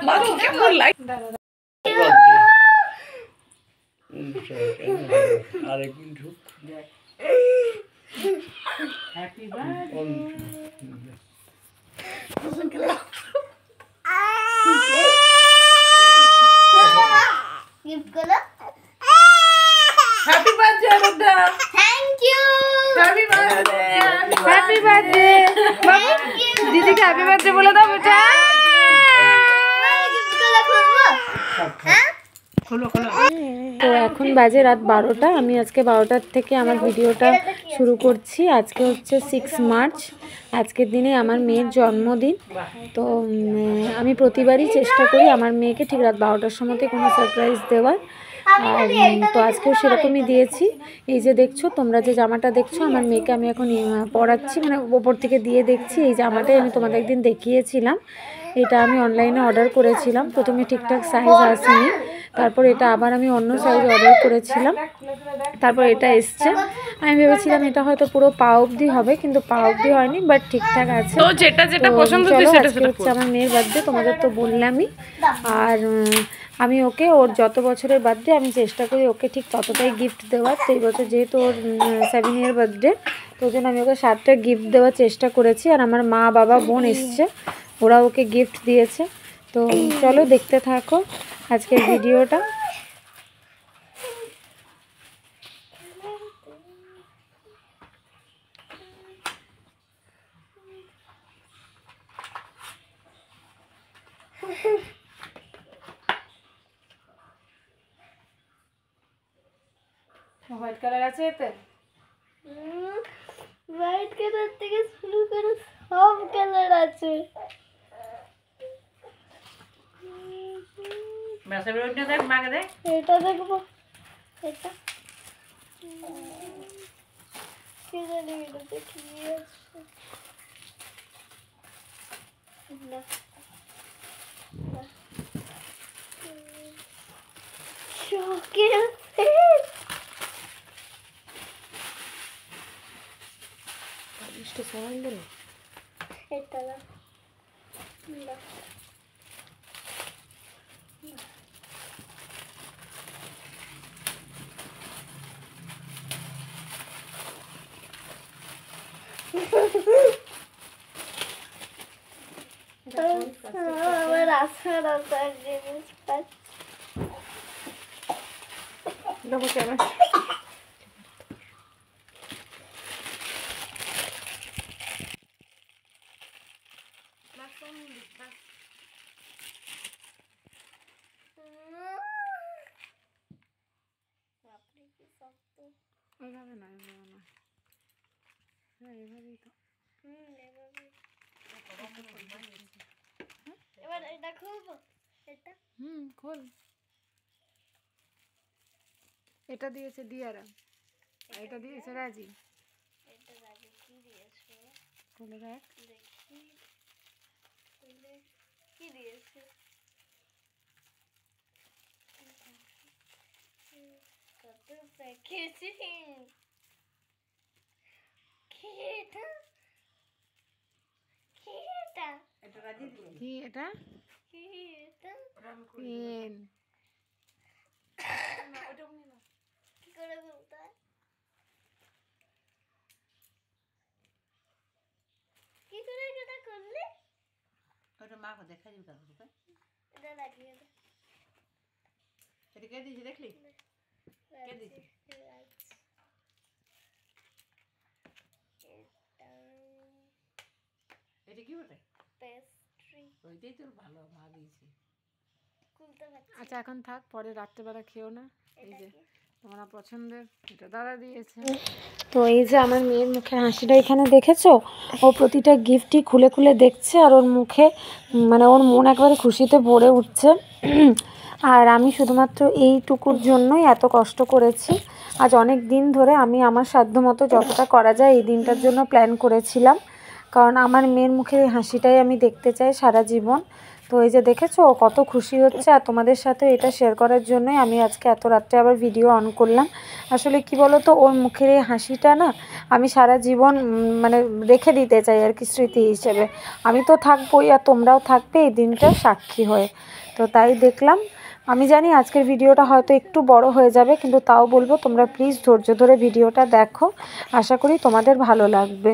মাকে কেমন লাগে আরেকদিন ঢুক হ্যাপি বার্থডে गिफ्ट करो हैप्पी बर्थडे अरुदा thank you happy birthday happy birthday दीदी का हैप्पी बर्थडे बोले दो बेटा गिफ्ट करो खुलबो हां खोलो खोलो তো এখন বাজে রাত 12টা। আমি আজকে 12টার থেকে আমার ভিডিওটা শুরু করছি। আজকে হচ্ছে 6 মার্চ। আজকের দিনে আমার মেয়ের জন্মদিন। তো আমি প্রতিবারই চেষ্টা করি আমার মেয়েকে ঠিক রাত 12টার সময়তে কোনো সারপ্রাইজ দেওয়ার। আর তো আজকেও সেরকমই দিয়েছি। এই যে দেখছো তোমরা যে জামাটা দেখছো আমার মেয়েকে আমি এখন পরাচ্ছি, মানে ওপর থেকে দিয়ে দেখছি। এই জামাটাই আমি তোমাদের একদিন দেখিয়েছিলাম। এটা আমি অনলাইনে অর্ডার করেছিলাম, প্রথমে ঠিকঠাক সাইজ আসেনি, তারপর এটা আবার আমি অন্য সাইজ অর্ডার করেছিলাম, তারপর এটা এসছে। আমি ভেবেছিলাম এটা হয়তো পুরো পা অবধি হবে, কিন্তু পা অবধি হয়নি, বাট ঠিকঠাক আছে। তো যেটা যেটা পছন্দ চলো, সেটা আজকে হচ্ছে আমার মেয়ের বার্থডে, তোমাদের তো বললামই। আর আমি ওকে ওর যত বছরের বার্থডে আমি চেষ্টা করি ওকে ঠিক ততটাই গিফট দেওয়ার। তো এই বছর যেহেতু ওর 7 ইয়ার বার্থডে, তো ওই জন্য আমি ওকে 7টা গিফট দেওয়ার চেষ্টা করেছি। আর আমার মা বাবা বোন এসছে, ওরা ওকে গিফট দিয়েছে। তো চলো দেখতে থাকো আজকের ভিডিওটা। হোয়াইট কালার আছে এতে হোয়াইট কালার থেকে শুরু করে সব কালার আছে। মেসে বেরোটা দেখ মাকে দেখ এটা দেখবো, এটা কি জানি এটাতে কি আছে না চকলেট এটা না আমার আসার আসার জিনিস পাচ্ছি। এইভাবে না, এইভাবে না, হ্যাঁ এইভাবেই তো। এবার এটা খুলবো, এটা খোল। এটা দিয়েছে দিয়ারা, এটা দিয়েছে রাজি। এটা রাজি কি দিয়েছে খুলে দেখ। দেখি কি দিয়েছে, কত প্যাকেজিং। কি এটা, কি এটা, কি এটা? কি এটা, পেন। কি করে বলতে হয়? কি করে এটা করলে? ওটা মাকে দেখা দিবি কাকুকে এটা লাগিয়ে দে। এটা কে দিয়েছে দেখলি কে দিয়েছে এটা কি বলে পেস্ট্রি, ওইটাই তোর ভালো মা দিয়েছে। খুলতে পারছি। আচ্ছা এখন থাক, পরে রাত্রেবেলা খেও না। এই যে তোমরা পছন্দের এটা দাদা দিয়েছে। তো এই যে আমার মেয়ের মুখে হাসিটা এখানে দেখেছো, ও প্রতিটা গিফটই খুলে খুলে দেখছে, আর ওর মুখে মানে ওর মন একবারে খুশিতে ভরে উঠছে। আর আমি শুধুমাত্র এইটুকুর জন্যই এত কষ্ট করেছি। আজ অনেক দিন ধরে আমি আমার সাধ্যমতো যতটা করা যায় এই দিনটার জন্য প্ল্যান করেছিলাম, কারণ আমার মেয়ের মুখে হাসিটাই আমি দেখতে চাই সারা জীবন। তো এই যে দেখেছো ও কত খুশি হচ্ছে, আর তোমাদের সাথে এটা শেয়ার করার জন্যই আমি আজকে এত রাত্রে আবার ভিডিও অন করলাম। আসলে কি বলো তো, ওর মুখের এই হাসিটা না আমি সারা জীবন মানে রেখে দিতে চাই আর কি, স্মৃতি হিসেবে। আমি তো থাকবোই আর তোমরাও থাকবে এই দিনটা সাক্ষী হয়ে। তো তাই দেখলাম। আমি জানি আজকের ভিডিওটা হয়তো একটু বড় হয়ে যাবে, কিন্তু তাও বলবো তোমরা প্লিজ ধৈর্য ধরে ভিডিওটা দেখো, আশা করি তোমাদের ভালো লাগবে।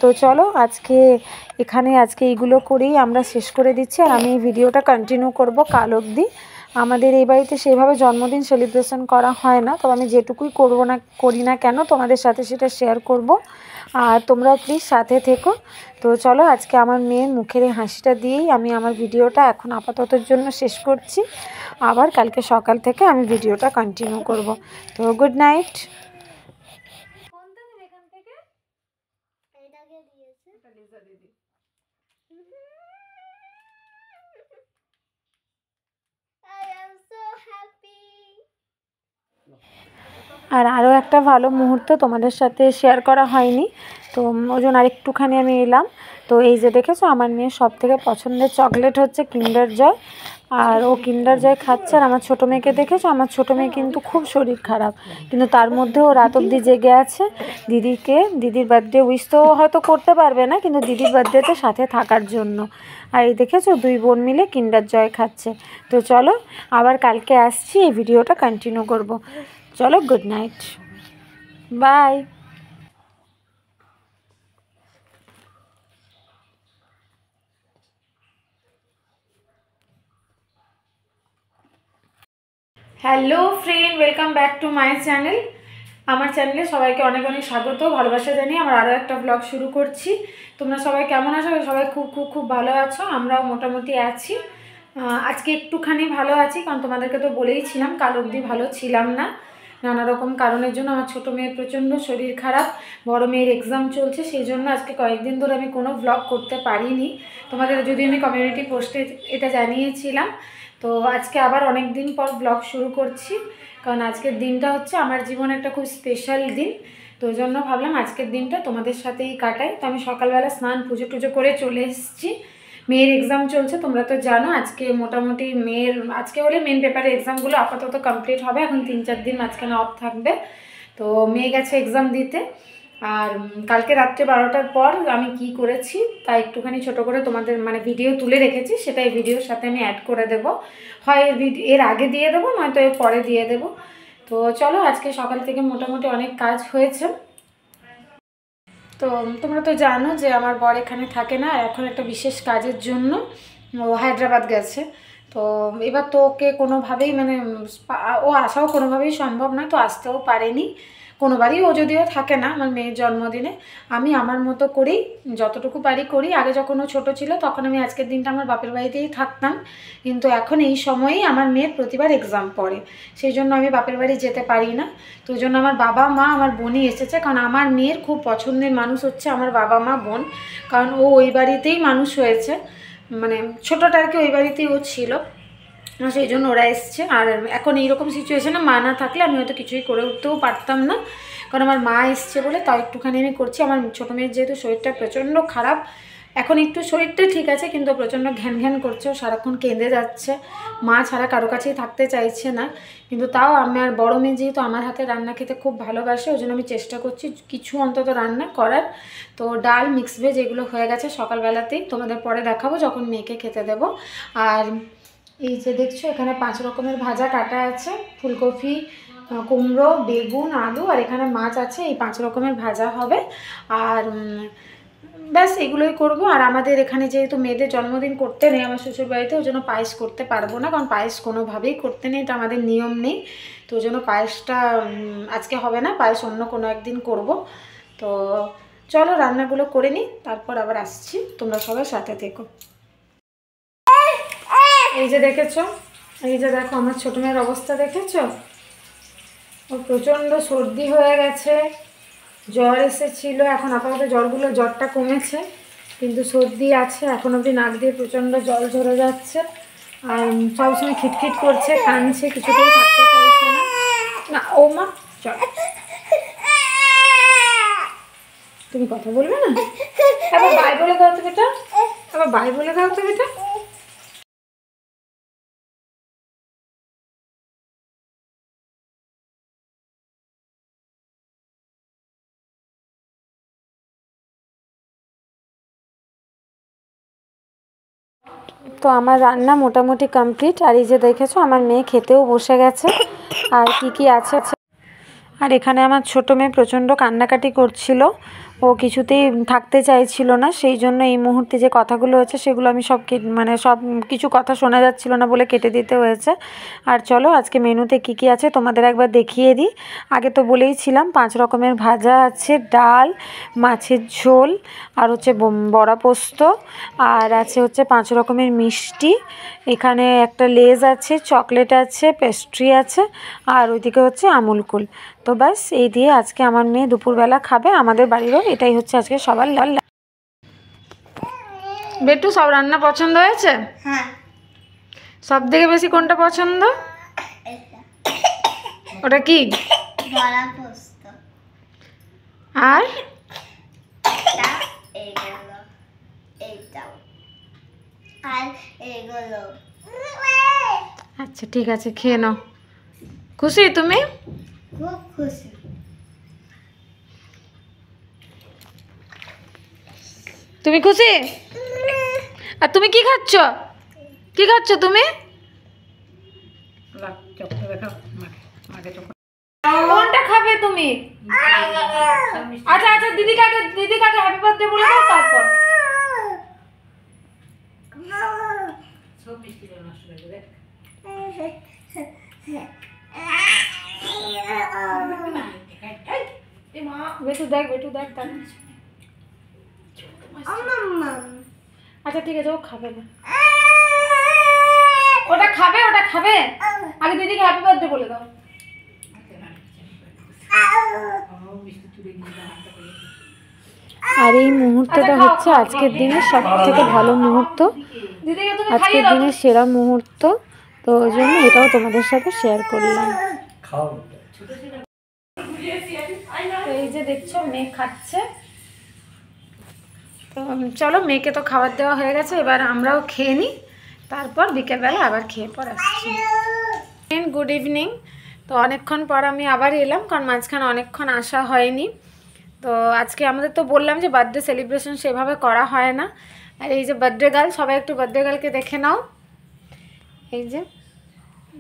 তো চলো আজকে এইগুলো করেই আমরা শেষ করে দিচ্ছি, আর আমি এই ভিডিওটা কন্টিনিউ করব কাল অবধি। আমাদের এই বাড়িতে সেইভাবে জন্মদিন সেলিব্রেশন করা হয় না, তবে আমি যেটুকুই করি না কেন তোমাদের সাথে সেটা শেয়ার করব, আর তোমরাও প্লিজ সাথে থেকো। তো চলো আজকে আমার মেয়ের মুখের এই হাসিটা দিয়েই আমি আমার ভিডিওটা এখন আপাততর জন্য শেষ করছি। আবার কালকে সকাল থেকে আমি ভিডিওটা কন্টিনিউ করব। তো গুড নাইট। আর আরও একটা ভালো মুহূর্ত তোমাদের সাথে শেয়ার করা হয়নি, তো ওই জন্য আরেকটুখানি আমি এলাম। তো এই যে দেখেছো আমার মেয়ের সবথেকে পছন্দের চকলেট হচ্ছে কিন্ডার জয়, আর ও কিন্ডার জয় খাচ্ছে। আর আমার ছোটো মেয়েকে দেখেছো, আমার ছোটো মেয়ে কিন্তু খুব শরীর খারাপ, কিন্তু তার মধ্যেও রাত অবধি জেগে আছে দিদির বার্থডে উইশ তো হয়তো করতে পারবে না, কিন্তু দিদির বার্থডেতে সাথে থাকার জন্য। আর এই দেখেছো 2 বোন মিলে কিন্ডার জয় খাচ্ছে। তো চলো আবার কালকে আসছি, এই ভিডিওটা কন্টিনিউ করব। চলো good night, bye. Hello friend, welcome back to my channel. আমার চ্যানেলে সবাইকে অনেক অনেক স্বাগত, ভালোবাসা জানিয়ে আমার আরও একটা ব্লগ শুরু করছি। তোমরা সবাই কেমন আছো? সবাই খুব খুব খুব ভালো আছো, আমরাও মোটামুটি আছি। আজকে একটুখানি ভালো আছি, কারণ তোমাদেরকে তো বলেইছিলাম কাল অবধি ভালো ছিলাম না, নানা রকম কারণের জন্য। আমার ছোটো মেয়ের প্রচণ্ড শরীর খারাপ, বড় মেয়ের এক্সাম চলছে, সেই জন্য আজকে কয়েকদিন ধরে আমি কোনো ব্লগ করতে পারিনি। তোমাদের যদি আমি কমিউনিটি পোস্টে এটা জানিয়েছিলাম। তো আজকে আবার অনেক দিন পর ব্লগ শুরু করছি, কারণ আজকের দিনটা হচ্ছে আমার জীবনে একটা খুব স্পেশাল দিন। তো ওই জন্য ভাবলাম আজকের দিনটা তোমাদের সাথেই কাটাই। তো আমি সকালবেলা স্নান পুজো টুজো করে চলে এসেছি। মেয়ের এক্সাম চলছে, তোমরা তো জানো। আজকে মোটামুটি আজকে হলে মেন পেপারের এক্সামগুলো আপাতত কমপ্লিট হবে, এখন 3-4 দিন মাঝখানে অফ থাকবে। তো মেয়ে গেছে এক্সাম দিতে। আর কালকে রাত্রে 12টার পর আমি কি করেছি তা একটুখানি ছোট করে তোমাদের মানে ভিডিও তুলে রেখেছি, সেটা এই ভিডিওর সাথে আমি অ্যাড করে দেব। হয় এর আগে দিয়ে দেবো, নয়তো এর পরে দিয়ে দেবো। তো চলো, আজকে সকাল থেকে মোটামুটি অনেক কাজ হয়েছে। তো তোমরা তো জানো যে আমার বর এখানে থাকে না, এখন একটা বিশেষ কাজের জন্য ও হায়দ্রাবাদ গেছে। তো এবার তো ওকে কোনোভাবেই মানে ও আসাও কোনোভাবেই সম্ভব না, তো আসতেও পারেনি কোনোবারই। ও যদিও থাকে না আমার মেয়ের জন্মদিনে, আমি আমার মতো করেই যতটুকু পারি করি। আগে যখন ও ছোটো ছিল তখন আমি আজকের দিনটা আমার বাপের বাড়িতেই থাকতাম, কিন্তু এখন এই সময়েই আমার মেয়ের প্রতিবার এক্সাম পড়ে, সেই জন্য আমি বাপের বাড়ি যেতে পারি না। তো ওই জন্য আমার বাবা মা আমার বোনই এসেছে, কারণ আমার মেয়ের খুব পছন্দের মানুষ হচ্ছে আমার বাবা মা বোন, কারণ ও ওই বাড়িতেই মানুষ হয়েছে, মানে ছোটোটা আর কি ওই বাড়িতেই ও ছিল, সেই জন্য ওরা এসছে। আর এখন এইরকম সিচুয়েশানে মা না থাকলে আমি হয়তো কিছুই করে উঠতেও পারতাম না, কারণ আমার মা এসছে বলে তাও একটুখানি আমি করছি। আমার ছোটো মেয়ের যেহেতু শরীরটা প্রচণ্ড খারাপ, এখন একটু শরীরটা ঠিক আছে, কিন্তু প্রচণ্ড ঘ্যান ঘ্যান করছে, ও সারাক্ষণ কেঁদে যাচ্ছে, মা ছাড়া কারো কাছেই থাকতে চাইছে না। কিন্তু তাও আমার বড় মেয়ে যেহেতু আমার হাতে রান্না খেতে খুব ভালোবাসে, ওই জন্য আমি চেষ্টা করছি কিছু অন্তত রান্না করার। তো ডাল মিক্স ভেজ এগুলো হয়ে গেছে সকালবেলাতেই, তোমাদের পরে দেখাবো যখন মেয়েকে খেতে দেবো। আর এই যে দেখছো এখানে 5 রকমের ভাজা কাটা আছে, ফুলকপি, কুমড়ো, বেগুন, আলু, আর এখানে মাছ আছে। এই 5 রকমের ভাজা হবে, আর ব্যাস এগুলোই করব। আর আমাদের এখানে যেহেতু মেয়েদের জন্মদিন করতে নেই আমার শ্বশুরবাড়িতে, ওই জন্য পায়েস করতে পারবো না, কারণ পায়েস কোনোভাবেই করতে নেই, এটা আমাদের নিয়ম নেই। তো ওই জন্য পায়েসটা আজকে হবে না, পায়েস অন্য কোনো একদিন করব। তো চলো রান্নাগুলো করে নিই, তারপর আবার আসছি, তোমরা সবাই সাথে থেকো। এই যে দেখেছো, এই যে দেখো আমার ছোটো মেয়ের অবস্থা দেখেছো, ওর প্রচণ্ড সর্দি হয়ে গেছে, জ্বর এসেছিলো, এখন আপাতত জ্বরটা কমেছে, কিন্তু সর্দি আছে, এখন অবধি নাক দিয়ে প্রচণ্ড জল ঝরে যাচ্ছে, আর সবসময় খিটখিট করছে, কাঁদছে, কিছুতেই থাকতে চাইছে না। না ও মা চল, তুমি কথা বলবে না? আবার বাই বলে দাও তো বেটা, আবার বাই বলে দাও তো বেটা। তো আমার রান্না মোটামুটি কমপ্লিট। আর এই যে দেখেছো আমার মেয়ে খেতেও বসে গেছে। আর কি আছে, আর এখানে আমার ছোটো মেয়ে প্রচণ্ড কান্নাকাটি করছিল, ও কিছুতেই থাকতে চাইছিল না। সেই জন্য এই মুহূর্তে যে কথাগুলো হচ্ছে সেগুলো আমি সব সব কিছু কথা শোনা যাচ্ছিল না বলে কেটে দিতে হয়েছে। আর চলো আজকে মেনুতে কি আছে তোমাদের একবার দেখিয়ে দিই। আগে তো বলেইছিলাম 5 রকমের ভাজা আছে, ডাল, মাছের ঝোল, আর হচ্ছে বড়া পোস্ত, আর আছে হচ্ছে 5 রকমের মিষ্টি, এখানে একটা লেজ আছে, চকলেট আছে, পেস্ট্রি আছে, আর ওইদিকে হচ্ছে আমুল কুল। তো ব্যাস এই দিয়ে আজকে আমার মেয়ে দুপুরবেলা খাবে। আমাদের বাড়িরও এটাই হচ্ছে আজকে সবার লাল। বেটু সব রান্না পছন্দ হয়েছে? হ্যাঁ। সব থেকে বেশি কোনটা পছন্দ? ওটা কি? বড়া পোস্ত। আর এইগুলো, এইটাও, আর এইগুলো। আচ্ছা ঠিক আছে, খেয়ে নাও। খুশি তুমি? খুব খুশি। তুমি খুশি? আর তুমি কি খাচ্ছ? কি খাচ্ছ তুমি? কোনটা খাবে তুমি? আচ্ছা আচ্ছা, দিদিকে হ্যাপি বার্থডে বলে দাও, তারপর বেটু দেখ তার। আচ্ছা ঠিক আছে, ও খাবে না। ওটা খাবে। আগে দিদিকে হ্যাপি বার্থডে বলে দাও। আর এই মুহূর্তটা হচ্ছে আজকের দিনের সব থেকে ভালো মুহূর্ত, আজকের দিনের সেরা মুহূর্ত। তো ওই জন্য এটাও তোমাদের সাথে শেয়ার করলাম। তো এই যে দেখছো মেয়ে খাচ্ছে। তো চলো, মেয়েকে তো খাবার দেওয়া হয়ে গেছে, এবার আমরাও খেয়ে নিই, তারপর বিকেলবেলা আবার খেয়ে পর আসছি। Good evening. তো অনেকক্ষণ পর আমি আবার এলাম, কারণ মাঝখানে অনেকক্ষণ আসা হয়নি। তো আজকে আমাদের তো বললাম যে বার্থডে সেলিব্রেশন সেভাবে করা হয় না। আর এই যে বার্থডে গার্ল, সবাই একটু বার্থডে গার্লকে দেখে নাও।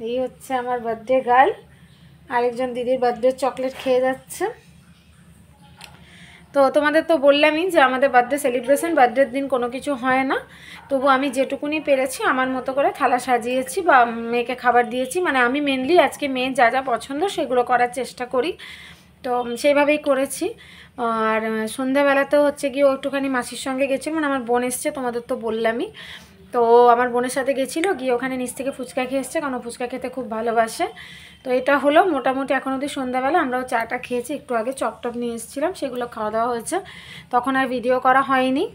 এই হচ্ছে আমার বার্থডে গার্ল। আরেকজন দিদির বার্থডে চকলেট খেয়ে যাচ্ছে। তো তোমাদের তো বললামই যে আমাদের বার্থডে সেলিব্রেশন, বার্থডের দিন কোনো কিছু হয় না, তবু আমি যেটুকুনি পেরেছি আমার মতো করে থালা সাজিয়েছি বা মেয়েকে খাবার দিয়েছি। মানে আমি মেনলি আজকে মেয়ের যা যা পছন্দ সেগুলো করার চেষ্টা করি, তো সেইভাবেই করেছি। আর সন্ধ্যাবেলাতেও হচ্ছে গিয়ে ও একটুখানি মাসির সঙ্গে গেছিলো, মানে আমার বোন এসছে, তোমাদের তো বললামই। তো আমার বোনের সাথে গেছিলো, গিয়ে ওখানে নিচ থেকে ফুচকা খেয়ে এসছে, কারণ ফুচকা খেতে খুব ভালোবাসে। তো এটা হলো মোটামুটি এখন অবধি সন্ধ্যাবেলা। আমরাও চাটা খেয়েছি, একটু আগে চপটপ নিয়ে এসেছিলাম, সেগুলো খাওয়া দাওয়া হয়েছে, তখন আর ভিডিও করা হয়নি।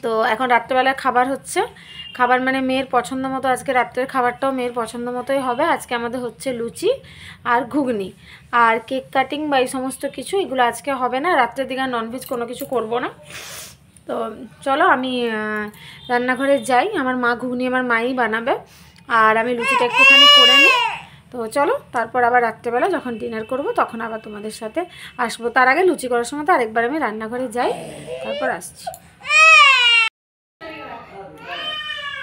তো এখন রাত্রেবেলায় খাবার হচ্ছে, খাবার মানে মেয়ের পছন্দ মতো, আজকে রাত্রের খাবারটাও মেয়ের পছন্দ মতোই হবে। আজকে আমাদের হচ্ছে লুচি আর ঘুগনি, আর কেক কাটিং বা এই সমস্ত কিছু, এগুলো আজকে হবে না। রাত্রের দিকে ননভেজ কোনো কিছু করব না। তো চলো আমি রান্নাঘরে যাই, আমার মা ঘুগনি আমার মাই বানাবে, আর আমি লুচিটা একটুখানি করে নিই। তো চলো, তারপর আবার রাত্রেবেলা যখন ডিনার করব তখন আবার তোমাদের সাথে আসবো। তার আগে লুচি করার সময় তো আরেকবার আমি রান্নাঘরে যাই, তারপর আসছি।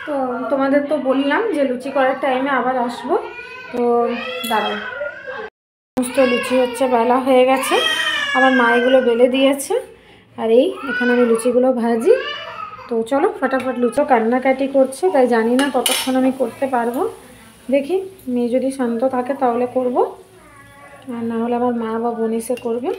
তো তোমাদের তো বললাম যে লুচি করার টাইমে আবার আসবো। তো দাঁড়াও, সমস্ত লুচি হচ্ছে বেলা হয়ে গেছে, আমার মা এগুলো বেলে দিয়েছে, আর এই এখানে আমি লুচিগুলো ভাজি। তো চলো ফটাফট, লুচো কান্নাকাটি করছে, তাই জানি না কতক্ষণ আমি করতে পারবো। দেখি মেয়ে যদি শান্ত থাকে তাহলে করব, আর না হলে আমার মা বা বোন এসে করবে।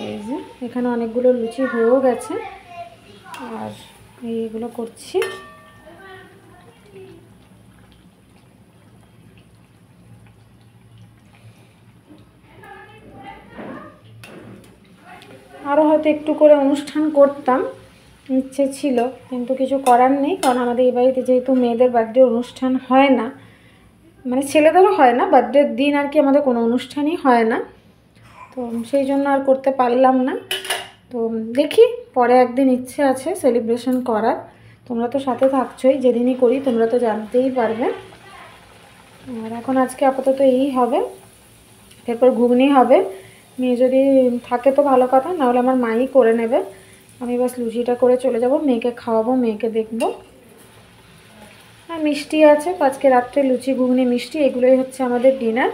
এই যে এখানে অনেকগুলো লুচি হয়েও গেছে, আর এইগুলো করছি। আরও হয়তো একটু করে অনুষ্ঠান করতাম, ইচ্ছে ছিল, কিন্তু কিছু করার নেই, কারণ আমাদের এই বাড়িতে যেহেতু মেয়েদের বার্থডে অনুষ্ঠান হয় না, মানে ছেলেদেরও হয় না, বার্থডের দিন আর কি আমাদের কোনো অনুষ্ঠানই হয় না, তো সেই জন্য আর করতে পারলাম না। তো দেখি পরে একদিন ইচ্ছে আছে সেলিব্রেশন করার, তোমরা তো সাথে থাকছোই, যেদিনই করি তোমরা তো জানতেই পারবে। আর এখন আজকে আপাতত এই হবে, এরপর ঘুগনি হবে, মেয়ে যদি থাকে তো ভালো কথা, নাহলে আমার মাই করে নেবে। আমি বাস লুচিটা করে চলে যাব, মেয়েকে খাওয়াবো, মেয়েকে দেখবো। আর মিষ্টি আছে, আজকে রাত্রে লুচি ঘুগনি মিষ্টি এগুলোই হচ্ছে আমাদের ডিনার।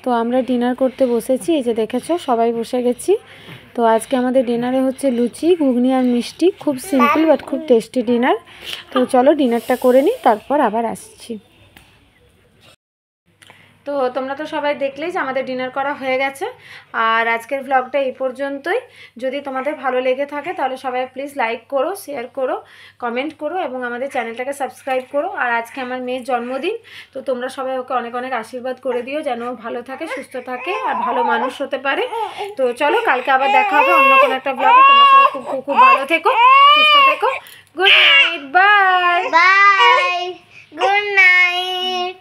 তো আমরা ডিনার করতে বসেছি, এই যে দেখেছো সবাই বসে গেছি। তো আজকে আমাদের ডিনারে হচ্ছে লুচি ঘুগনি আর মিষ্টি, খুব সিম্পল বাট খুব টেস্টি ডিনার। তো চলো ডিনারটা করে নিই, তারপর আবার আসছি। তো তোমরা তো সবাই দেখলেই যে আমাদের ডিনার করা হয়ে গেছে। আর আজকের ভ্লগটা এই পর্যন্তই। যদি তোমাদের ভালো লেগে থাকে তাহলে সবাই প্লিজ লাইক করো, শেয়ার করো, কমেন্ট করো এবং আমাদের চ্যানেলটাকে সাবস্ক্রাইব করো। আর আজকে আমার মেয়ের জন্মদিন, তো তোমরা সবাই ওকে অনেক অনেক আশীর্বাদ করে দিও যেন ও ভালো থাকে, সুস্থ থাকে আর ভালো মানুষ হতে পারে। তো চলো কালকে আবার দেখা হবে অন্য কোনো একটা ব্লগে। তোমরা সবাই খুব খুব খুব ভালো থেকো, সুস্থ থেকো। Good night, bye bye, good night.